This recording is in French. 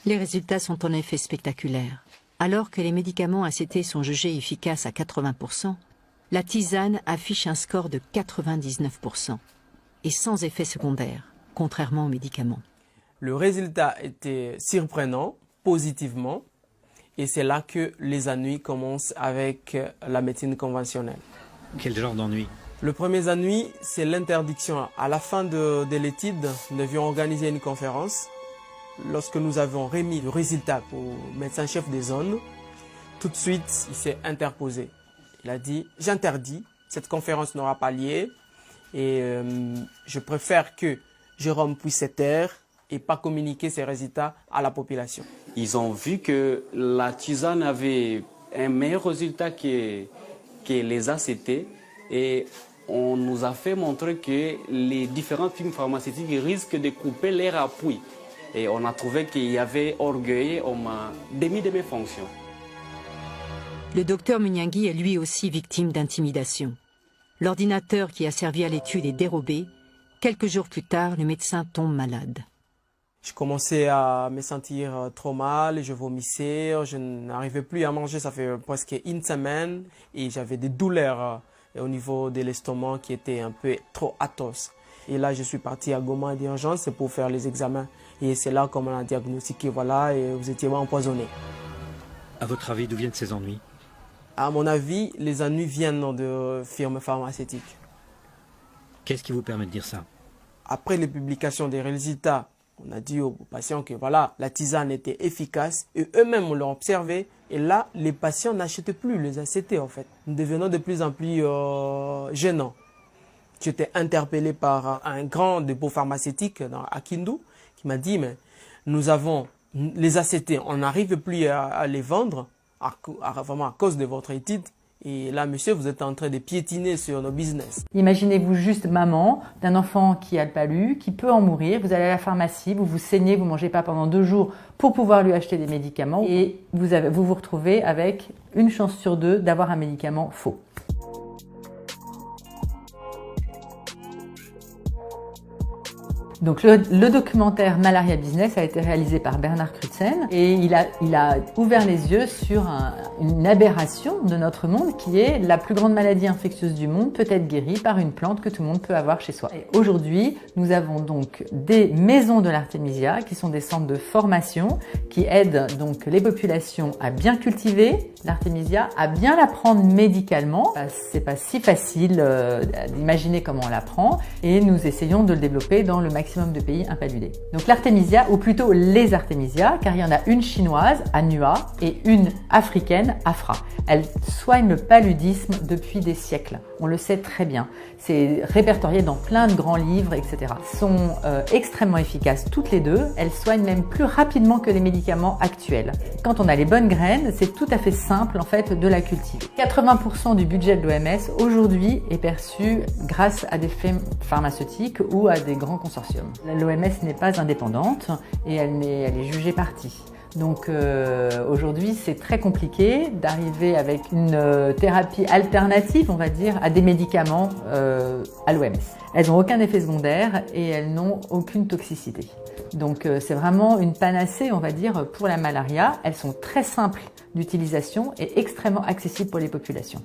Les résultats sont en effet spectaculaires. Alors que les médicaments ACT sont jugés efficaces à 80%, la tisane affiche un score de 99% et sans effet secondaire, contrairement aux médicaments. Le résultat était surprenant, positivement, et c'est là que les ennuis commencent avec la médecine conventionnelle. Quel genre d'ennui? Le premier ennui, c'est l'interdiction. À la fin de l'étude, nous devions organiser une conférence. Lorsque nous avons remis le résultat au médecin-chef des zones, tout de suite, il s'est interposé. Il a dit « J'interdis, cette conférence n'aura pas lieu et je préfère que Jérôme puisse se taire et pas communiquer ses résultats à la population. » Ils ont vu que la tisane avait un meilleur résultat que les ACT et on nous a fait montrer que les différentes firmes pharmaceutiques risquent de couper leur appui. Et on a trouvé qu'il y avait orgueil, on m'a démis de mes fonctions. Le docteur Munyangui est lui aussi victime d'intimidation. L'ordinateur qui a servi à l'étude est dérobé. Quelques jours plus tard, le médecin tombe malade. Je commençais à me sentir trop mal, je vomissais, je n'arrivais plus à manger, ça fait presque une semaine. Et j'avais des douleurs au niveau de l'estomac qui étaient un peu trop atroces. Et là, je suis parti à Goma d'urgence pour faire les examens. Et c'est là qu'on m'a diagnostiqué, voilà, et vous étiez empoisonné. À votre avis, d'où viennent ces ennuis? À mon avis, les ennuis viennent de firmes pharmaceutiques. Qu'est-ce qui vous permet de dire ça? Après les publications des résultats, on a dit aux patients que voilà, la tisane était efficace et eux-mêmes l'ont observé. Et là, les patients n'achètent plus les ACT en fait. Nous devenons de plus en plus gênants. J'étais interpellé par un grand dépôt pharmaceutique à Kindu qui m'a dit mais nous avons les ACT, on n'arrive plus à les vendre vraiment à cause de votre étude. Et là, monsieur, vous êtes en train de piétiner sur nos business. Imaginez-vous juste maman d'un enfant qui a le palu, qui peut en mourir. Vous allez à la pharmacie, vous vous saignez, vous ne mangez pas pendant 2 jours pour pouvoir lui acheter des médicaments. Et vous vous retrouvez avec une chance sur 2 d'avoir un médicament faux. Donc le documentaire Malaria Business a été réalisé par Bernard Crutzen et il a ouvert les yeux sur une aberration de notre monde qui est la plus grande maladie infectieuse du monde peut être guérie par une plante que tout le monde peut avoir chez soi. Aujourd'hui, nous avons donc des maisons de l'artémisia qui sont des centres de formation qui aident donc les populations à bien cultiver l'artémisia, à bien la prendre médicalement. C'est pas si facile d'imaginer comment on la prend et nous essayons de le développer dans le maximum de pays impaludés. Donc l'artémisia, ou plutôt les artémisias, car il y en a une chinoise, Annua, et une africaine, Afra. Elles soignent le paludisme depuis des siècles. On le sait très bien. C'est répertorié dans plein de grands livres, etc. Elles sont extrêmement efficaces toutes les deux. Elles soignent même plus rapidement que les médicaments actuels. Quand on a les bonnes graines, c'est tout à fait simple en fait de la cultiver. 80% du budget de l'OMS aujourd'hui est perçu grâce à des firmes pharmaceutiques ou à des grands consortiums. L'OMS n'est pas indépendante et elle est jugée partie. Donc aujourd'hui, c'est très compliqué d'arriver avec une thérapie alternative, on va dire, à des médicaments à l'OMS. Elles n'ont aucun effet secondaire et elles n'ont aucune toxicité. Donc c'est vraiment une panacée, on va dire, pour la malaria. Elles sont très simples d'utilisation et extrêmement accessibles pour les populations.